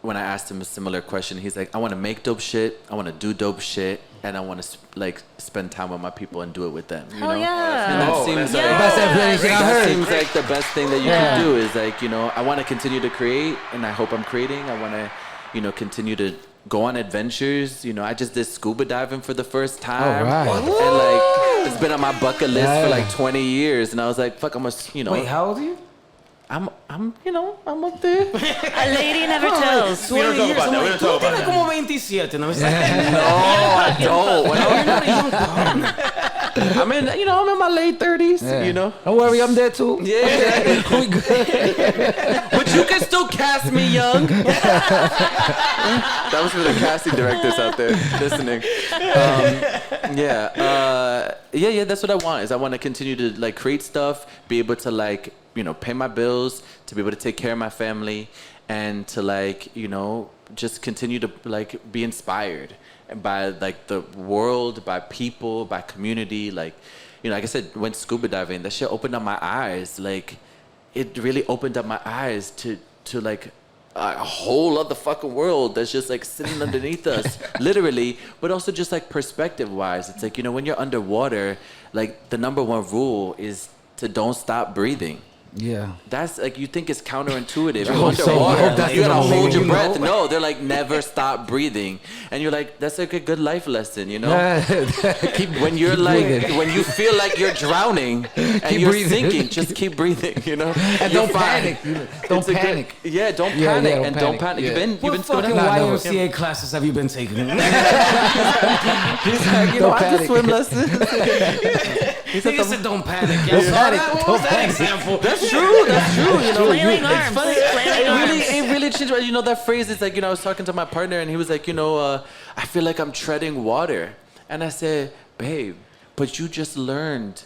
Speaker 4: When I asked him a similar question, he's like, I want to make dope shit, I want to do dope shit, and I want to like spend time with my people and do it with them.
Speaker 6: Oh yeah.
Speaker 4: And that seems like that seems like the best thing that you can do is like, I want to continue to create, and I hope I'm creating. I want to, continue to go on adventures. I just did scuba diving for the first time.
Speaker 7: Right.
Speaker 4: And like it's been on my bucket list for like 20 years, and I was like, fuck, I'm
Speaker 5: Wait, how old are you?
Speaker 4: I'm up there.
Speaker 6: A lady never tells.
Speaker 1: We don't talk about that. We don't talk about that.
Speaker 5: Como 27, no? It's like,
Speaker 4: No, I don't. I'm in my late 30s.
Speaker 7: Don't worry, I'm there too.
Speaker 4: Yeah, exactly.
Speaker 7: We good.
Speaker 4: But you can still cast me young. That was for the casting directors out there listening. That's what I want. Is I want to continue to like create stuff, be able to like pay my bills, to be able to take care of my family, and to like just continue to like be inspired by like the world, by people, by community. Like like I said, went scuba diving. That shit opened up my eyes. Like it really opened up my eyes to like a whole other fucking world that's just like sitting underneath us, literally, but also just like perspective wise. It's like, when you're underwater, like the number one rule is to don't stop breathing.
Speaker 7: Yeah.
Speaker 4: That's like, you think it's counterintuitive.
Speaker 7: I
Speaker 4: You're
Speaker 7: hope so. I
Speaker 4: underwater.
Speaker 7: hope that's
Speaker 4: You
Speaker 7: the
Speaker 4: gotta
Speaker 7: number
Speaker 4: hold your
Speaker 7: one
Speaker 4: breath.
Speaker 7: rule.
Speaker 4: No, they're like, never stop breathing. And you're like, that's like a good life lesson, when you're like,
Speaker 7: breathing.
Speaker 4: when you feel like you're drowning and
Speaker 7: Keep
Speaker 4: you're
Speaker 7: breathing.
Speaker 4: sinking, just keep breathing,
Speaker 7: And
Speaker 4: You're
Speaker 7: don't
Speaker 4: fine.
Speaker 7: panic. Don't
Speaker 4: It's a good-
Speaker 7: panic.
Speaker 4: don't
Speaker 7: Yeah,
Speaker 4: panic,
Speaker 7: don't
Speaker 4: and
Speaker 7: panic.
Speaker 4: don't panic.
Speaker 7: Yeah.
Speaker 4: You've been
Speaker 5: what
Speaker 4: scuba
Speaker 5: fucking
Speaker 4: diving?
Speaker 5: YMCA classes have you been taking?
Speaker 4: He's like,
Speaker 7: Don't
Speaker 4: I
Speaker 7: panic.
Speaker 4: just swim lessons.
Speaker 5: He said, don't panic.
Speaker 7: Don't panic.
Speaker 5: What was that example?
Speaker 4: That's true.
Speaker 6: Flailing arms. Flailing arms.
Speaker 4: It really changed. That phrase is like, I was talking to my partner and he was like, I feel like I'm treading water. And I said, babe, but you just learned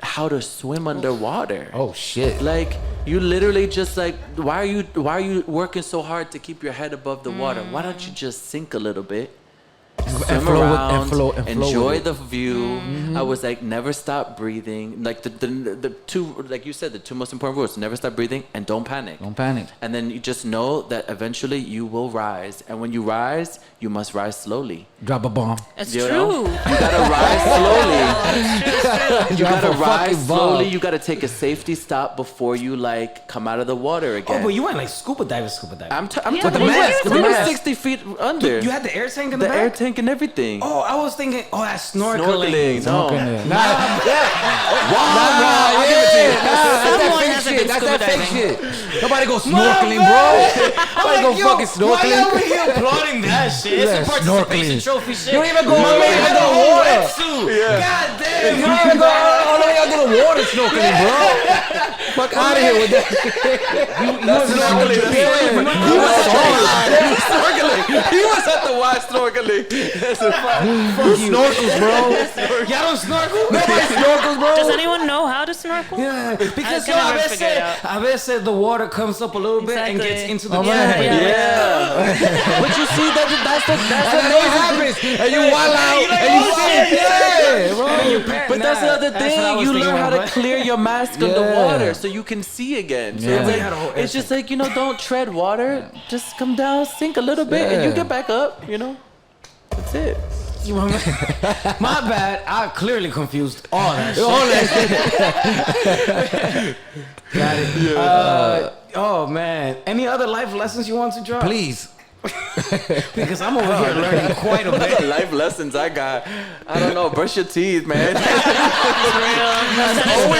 Speaker 4: how to swim underwater.
Speaker 7: Oh shit.
Speaker 4: Like you literally just like why are you working so hard to keep your head above the water? Why don't you just sink a little bit? Swim around, enjoy the view. I was like, never stop breathing. Like the two, like you said, the two most important rules: never stop breathing and don't panic.
Speaker 7: Don't panic.
Speaker 4: And then you just know that eventually you will rise. And when you rise, you must rise slowly.
Speaker 7: Drop a bomb.
Speaker 6: It's
Speaker 4: You
Speaker 6: true.
Speaker 4: know? You gotta rise slowly. You gotta rise slowly. You gotta take a safety stop before you like come out of the water again.
Speaker 5: Oh, but you went like scuba diving.
Speaker 4: I'm talking
Speaker 6: the
Speaker 4: about
Speaker 6: mask,
Speaker 4: we were
Speaker 5: mask.
Speaker 4: 60 feet under.
Speaker 5: You had the air tank in
Speaker 4: the
Speaker 5: the
Speaker 4: air
Speaker 5: back?
Speaker 4: tank and everything.
Speaker 5: Oh, I was thinking, that's snorkeling.
Speaker 4: No.
Speaker 6: Someone has been
Speaker 7: That's
Speaker 6: scuba
Speaker 7: that fake
Speaker 6: diving.
Speaker 7: shit. Nobody go snorkeling, bro. Nobody go fucking snorkeling.
Speaker 5: Why are we here applauding that shit? It's
Speaker 7: Yeah,
Speaker 5: a participation
Speaker 7: snorkeling.
Speaker 5: trophy shit.
Speaker 7: You don't even go all the way into the water.
Speaker 5: God damn.
Speaker 7: You don't even go all the way under the water snorkeling, bro. Fuck out of here with that shit.
Speaker 4: That's snorkeling. He was snorkeling. He was at the Y snorkeling. That's a
Speaker 7: Fuck snorkels, bro.
Speaker 5: Y'all don't snorkel?
Speaker 7: Nobody snorkels, bro.
Speaker 6: Does anyone know how to snorkel?
Speaker 5: Yeah, because
Speaker 6: can never figure it out.
Speaker 5: I bet said the water comes up a little bit and
Speaker 6: Exactly.
Speaker 5: gets into the
Speaker 7: Oh,
Speaker 5: yeah,
Speaker 7: man.
Speaker 4: Yeah. But you see, that's
Speaker 7: That's what happens. And you wild out and you sink. Yeah, bro.
Speaker 4: But that's the other thing. You learn how to clear your mask
Speaker 7: Yeah.
Speaker 4: underwater so you can see again. So
Speaker 7: Yeah.
Speaker 4: it's just like, don't tread water. Just come down, sink a little bit, and you
Speaker 7: Yeah.
Speaker 4: get back up, That's it.
Speaker 5: My bad. I clearly confused all that shit.
Speaker 7: All that shit.
Speaker 5: Got it. Oh man. Any other life lessons you want to drop?
Speaker 7: Please.
Speaker 5: Because I'm over here learning quite a bit.
Speaker 4: The life lessons I got. I don't know. Brush your teeth, man.
Speaker 6: Always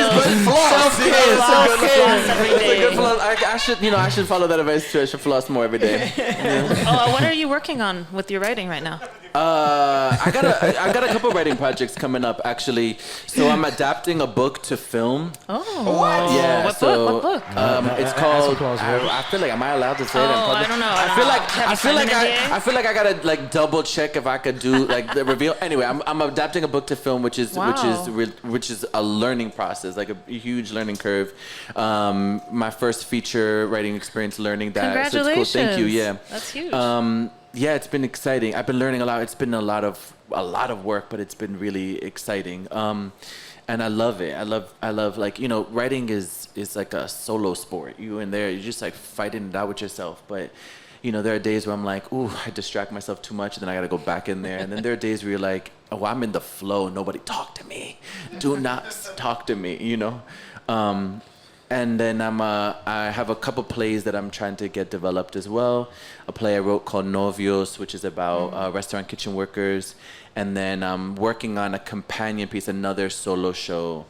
Speaker 4: Self-care.
Speaker 6: Floss every
Speaker 4: It's a
Speaker 6: day.
Speaker 4: good floss. I should follow that advice too. I should floss more every day.
Speaker 6: What are you working on with your writing right now?
Speaker 4: I got a couple writing projects coming up actually. So I'm adapting a book to film.
Speaker 6: Oh,
Speaker 5: What?
Speaker 4: Yeah.
Speaker 6: What
Speaker 4: so,
Speaker 6: book? What book?
Speaker 4: It's called.
Speaker 5: applause,
Speaker 4: I feel like, am I allowed to say it? in
Speaker 6: Oh,
Speaker 4: public?
Speaker 6: I don't know.
Speaker 4: I feel like
Speaker 6: Have you signed an NDA?
Speaker 4: I feel like I gotta like double check if I could do like the reveal. Anyway, I'm adapting a book to film, which is a learning process, like a huge learning curve. My first feature writing experience, learning that.
Speaker 6: Congratulations.
Speaker 4: So it's cool. Thank you. Yeah.
Speaker 6: That's huge.
Speaker 4: Yeah, it's been exciting. I've been learning a lot. It's been a lot of work, but it's been really exciting. And I love it. I love like, writing is like a solo sport. You in there, you're just like fighting it out with yourself. But, there are days where I'm like, ooh, I distract myself too much, and then I got to go back in there. And then there are days where you're like, oh, I'm in the flow. Nobody talk to me. Do not talk to me, And then I have a couple plays that I'm trying to get developed as well. A play I wrote called Novios, which is about restaurant kitchen workers. And then I'm working on a companion piece, another solo show.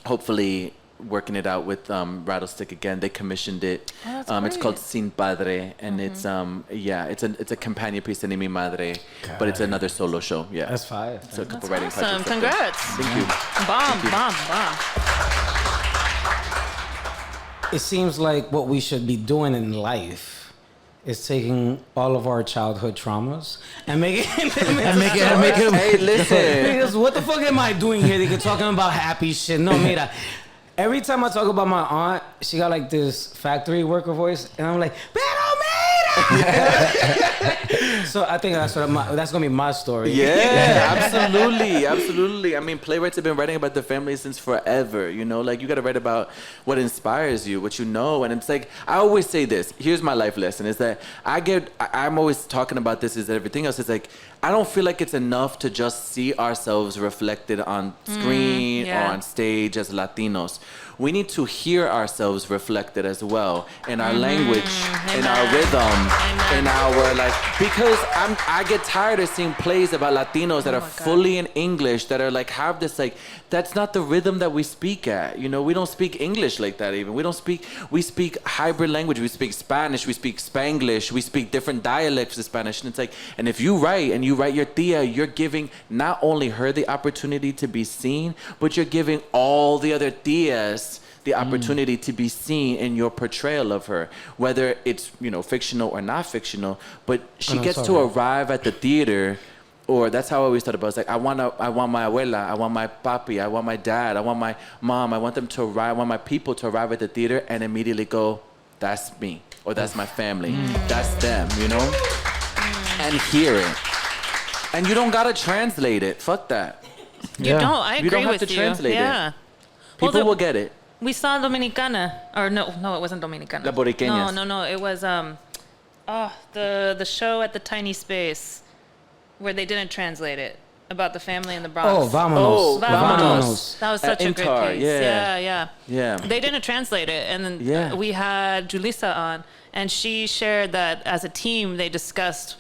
Speaker 4: Hopefully working it out with Rattlestick again. They commissioned it.
Speaker 6: Oh, that's
Speaker 4: It's called
Speaker 6: great.
Speaker 4: Sin Padre, and it's a companion piece to NI MI MADRE, but it's another solo show. Yeah,
Speaker 5: That's fire.
Speaker 4: So a couple
Speaker 6: That's
Speaker 4: writing
Speaker 6: awesome.
Speaker 4: projects. up there.
Speaker 6: Congrats.
Speaker 4: Thank you.
Speaker 6: Bomb.
Speaker 5: It seems like what we should be doing in life is taking all of our childhood traumas and making it.
Speaker 4: Hey, listen.
Speaker 5: Because what the fuck am I doing here? They're talking about happy shit. No, mira. Every time I talk about my aunt, she got like this factory worker voice, and I'm like, pero mira. So I think that's gonna be my story.
Speaker 4: Yeah, absolutely. I mean, playwrights have been writing about their family since forever. Like you got to write about what inspires you, what you know. And it's like I always say this. Here's my life lesson: is that I'm always talking about this. Is that everything else is like I don't feel like it's enough to just see ourselves reflected on screen or on stage as Latinos. We need to hear ourselves reflected as well in our language, in our rhythm, in our because I get tired of seeing plays about Latinos that are fully in English that are have this that's not the rhythm that we speak at. We don't speak English like that even. We speak hybrid language. We speak Spanish, we speak Spanglish, we speak different dialects of Spanish. And it's and if you write your tia, you're giving not only her the opportunity to be seen, but you're giving all the other tias the opportunity to be seen in your portrayal of her, whether it's fictional or not fictional. But she gets to arrive at the theater Or that's how I always thought about it. It's like, I want my abuela, I want my papi, I want my dad, I want my mom, I want them to arrive, I want my people to arrive at the theater and immediately go, that's me, or that's my family, that's them, you know? And hear it. And you don't gotta translate it. Fuck that.
Speaker 6: You don't. I agree
Speaker 4: You don't have
Speaker 6: with
Speaker 4: to
Speaker 6: you.
Speaker 4: translate
Speaker 6: Yeah.
Speaker 4: it. People will get it.
Speaker 6: We saw Dominicana, or no, it wasn't Dominicana.
Speaker 4: La Boriqueñas.
Speaker 6: No, it was the show at the tiny space where they didn't translate it about the family in the Bronx.
Speaker 5: Oh, Vámonos.
Speaker 6: Vámonos. That was such a
Speaker 4: Intar,
Speaker 6: great piece.
Speaker 4: yeah.
Speaker 6: Yeah. They didn't translate it, and then we had Julissa on, and she shared that as a team they discussed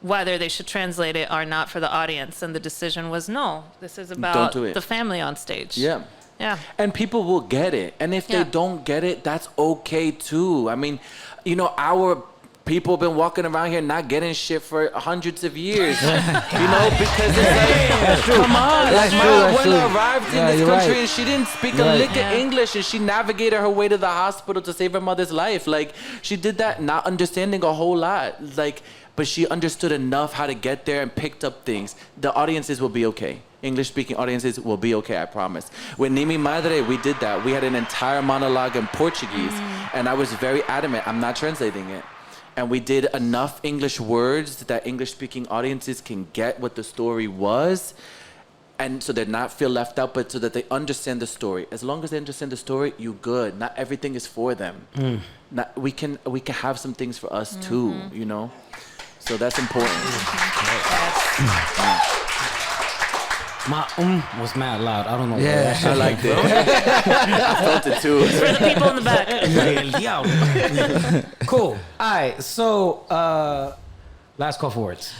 Speaker 6: whether they should translate it or not for the audience, and the decision was no. This is about the family on stage.
Speaker 4: Yeah.
Speaker 6: Yeah.
Speaker 4: And people will get it. And if they don't get it, that's okay too. I mean, you know, our people have been walking around here not getting shit for hundreds of years. You know, because it's like, come on.
Speaker 7: That's
Speaker 4: my
Speaker 7: true, that's
Speaker 4: abuela
Speaker 7: true.
Speaker 4: arrived in
Speaker 7: Yeah,
Speaker 4: this
Speaker 7: you're
Speaker 4: country
Speaker 7: right.
Speaker 4: and she didn't speak a
Speaker 7: Right.
Speaker 4: lick of English, and she navigated her way to the hospital to save her mother's life. Like, she did that not understanding a whole lot. Like, but she understood enough how to get there and picked up things. The audiences will be okay. English-speaking audiences will be okay, I promise. With Ni Mi Madre, we did that. We had an entire monologue in Portuguese, and I was very adamant, I'm not translating it. And we did enough English words that English-speaking audiences can get what the story was, and so they not feel left out, but so that they understand the story. As long as they understand the story, you good. Not everything is for them. We can have some things for us too, you know? So that's important.
Speaker 5: My was mad loud. I don't know.
Speaker 7: Yeah.
Speaker 4: I liked it. I felt it too.
Speaker 6: For the people in the back.
Speaker 5: Cool. All right. So, last call for words.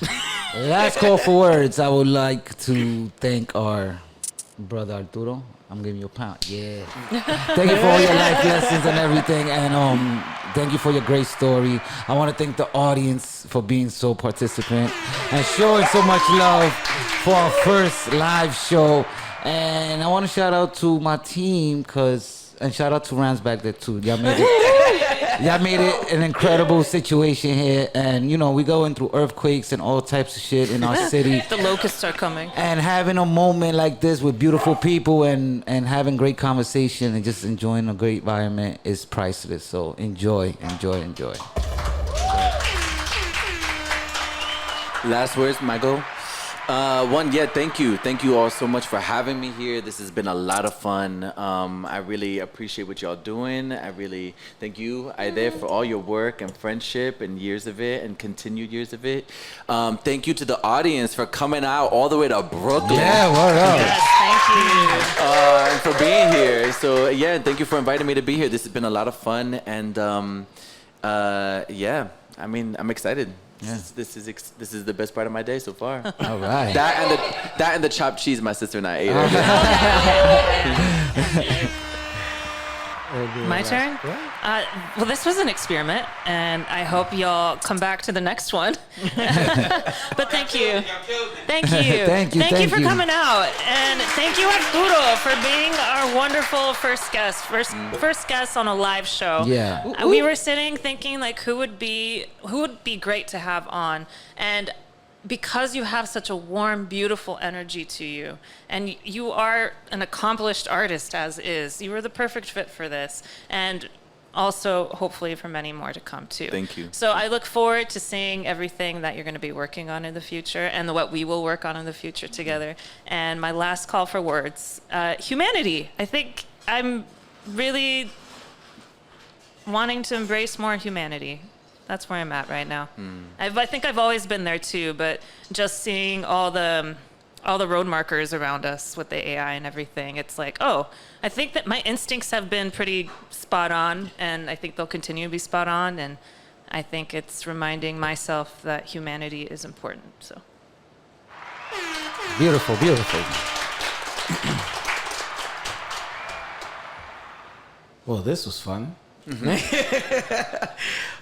Speaker 7: Last call for words. I would like to thank our brother Arturo. I'm giving you a pound. Yeah. Thank you for all your life lessons and everything. And thank you for your great story. I want to thank the audience for being so participant and showing so much love for our first live show. And I want to shout out to my team and shout out to Rams back there too. Y'all made it an incredible situation here. And, you know, we going through earthquakes and all types of shit in our city.
Speaker 6: The locusts are coming.
Speaker 7: And having a moment like this with beautiful people and having great conversation and just enjoying a great environment is priceless. So enjoy.
Speaker 4: Last words, Michael. Thank you. Thank you all so much for having me here. This has been a lot of fun. I really appreciate what y'all doing. I really thank you, Haydee, for all your work and friendship and years of it and continued years of it. Thank you to the audience for coming out all the way to Brooklyn.
Speaker 7: Yeah, what up?
Speaker 6: Yes, thank you.
Speaker 4: And for being here. So, yeah, thank you for inviting me to be here. This has been a lot of fun. And, I mean, I'm excited.
Speaker 7: Yeah.
Speaker 4: This is the best part of my day so far.
Speaker 7: All right.
Speaker 4: That and the chopped cheese my sister and I ate.
Speaker 6: My turn? Well, this was an experiment, and I hope y'all come back to the next one. But thank you. Thank you.
Speaker 7: Thank you
Speaker 6: for coming out. And thank you, Arturo, for being our wonderful first guest. First guest on a live show.
Speaker 7: Yeah.
Speaker 6: We were sitting thinking, like, who would be great to have on. And because you have such a warm, beautiful energy to you, and you are an accomplished artist as is, you were the perfect fit for this, and also hopefully for many more to come too.
Speaker 4: Thank you.
Speaker 6: So I look forward to seeing everything that you're going to be working on in the future and what we will work on in the future together. And my last call for words, humanity. I think I'm really wanting to embrace more humanity. That's where I'm at right now. I think I've always been there too, but just seeing all the road markers around us with the AI and everything, it's like, oh, I think that my instincts have been pretty spot on, and I think they'll continue to be spot on, and I think it's reminding myself that humanity is important. So
Speaker 7: Beautiful.
Speaker 5: Well, this was fun.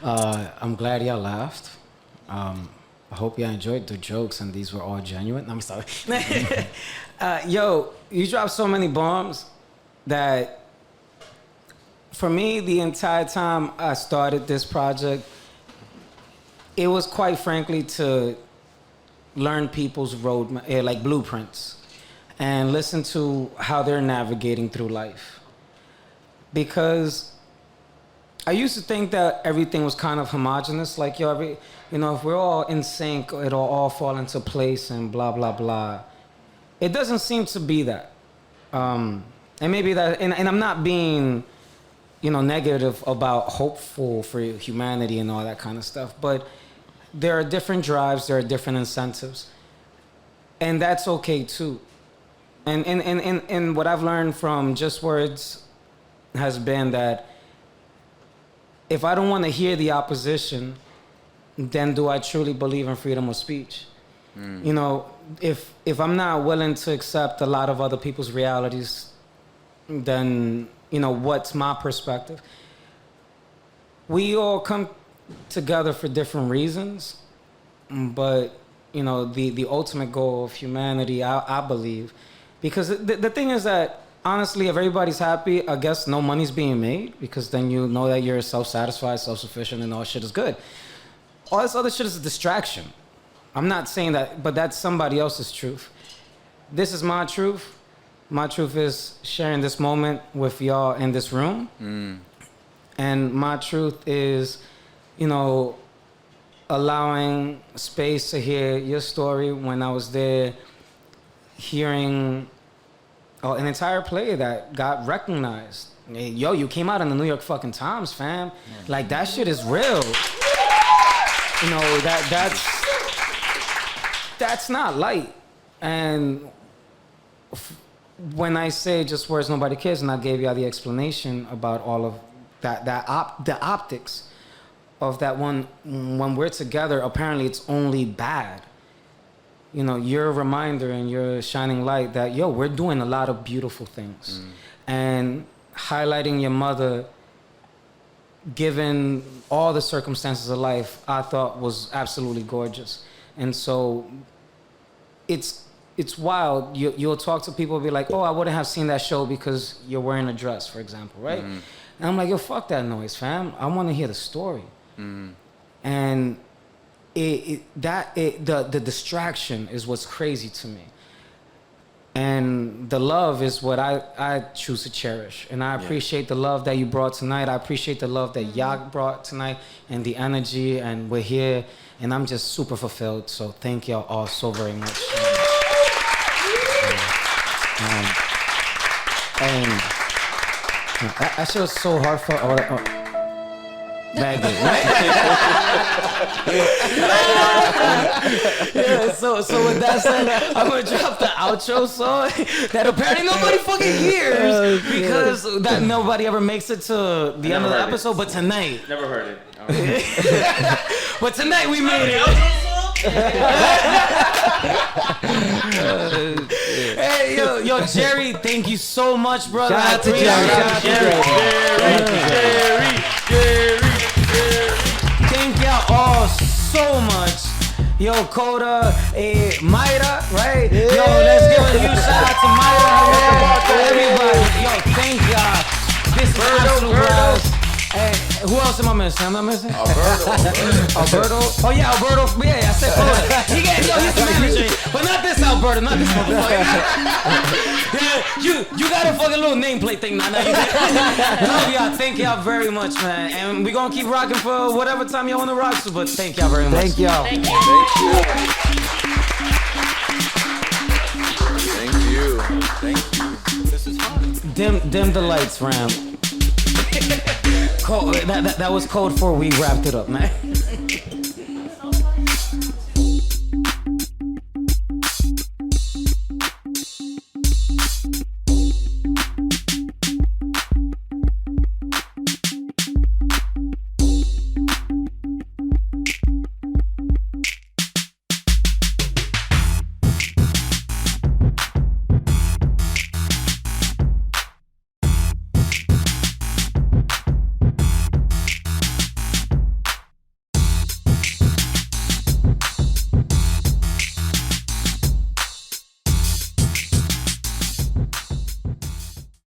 Speaker 5: I'm glad y'all laughed. I hope y'all enjoyed the jokes and these were all genuine. No, I'm sorry. Yo, you dropped so many bombs that for me, the entire time I started this project, it was quite frankly to learn people's road, like blueprints, and listen to how they're navigating through life. Because I used to think that everything was kind of homogenous, like, yo, if we're all in sync, it'll all fall into place and blah, blah, blah. It doesn't seem to be that. And maybe that, and I'm not being, negative about hopeful for humanity and all that kind of stuff, but there are different drives, there are different incentives, and that's okay too. And what I've learned from Just Words has been that if I don't want to hear the opposition, then do I truly believe in freedom of speech? If I'm not willing to accept a lot of other people's realities, then, what's my perspective? We all come together for different reasons, but, the ultimate goal of humanity, I believe, because the thing is that, honestly, if everybody's happy, I guess no money's being made, because then you know that you're self-satisfied, self-sufficient, and all shit is good. All this other shit is a distraction. I'm not saying that, but that's somebody else's truth. This is my truth. My truth is sharing this moment with y'all in this room. And my truth is, allowing space to hear your story when I was there, hearing an entire play that got recognized. Hey, yo, you came out in the New York fucking Times, fam. Like, that shit is real. That's not light. And when I say Just Words Nobody Cares, and I gave y'all the explanation about all of the optics of that one, when we're together, apparently it's only bad. You're a reminder and you're a shining light that, yo, we're doing a lot of beautiful things. And highlighting your mother, given all the circumstances of life, I thought was absolutely gorgeous. And so it's wild. You'll talk to people and be like, oh, I wouldn't have seen that show because you're wearing a dress, for example, right? And I'm like, yo, fuck that noise, fam. I want to hear the story. And the distraction is what's crazy to me. And the love is what I choose to cherish. And I appreciate the love that you brought tonight. I appreciate the love that Yak brought tonight and the energy. And we're here. And I'm just super fulfilled. So thank y'all all so very much. And that shit was so hard for Magnet, right? Yeah, so with that said, I'm gonna drop the outro song that apparently nobody fucking hears because that nobody ever makes it to the end of the episode. But tonight,
Speaker 1: never heard it.
Speaker 5: But tonight we made it. Hey, yo, Jerry, thank you so much, brother.
Speaker 7: Shout out to Jerry.
Speaker 5: Thank y'all all so much. Yo, Coda, Mayra, right? Yeah. Yo, let's give a huge shout out to Mayra. Everybody, yo, thank y'all. This is absolute blast. Hey, who else am I missing? I'm not missing? Alberto. Oh yeah, Alberto. Yeah, I said Coda. He's the manager. But not this Alberto, not this motherfucker. Yeah, you got a fucking little nameplate thing now. Love y'all. Thank y'all very much, man. And we're gonna keep rocking for whatever time y'all wanna rock to, but thank y'all very much.
Speaker 7: Thank y'all.
Speaker 6: Thank you.
Speaker 4: Thank you. This is fun.
Speaker 5: Dim the lights, Ram. That was code 4. We wrapped it up, man.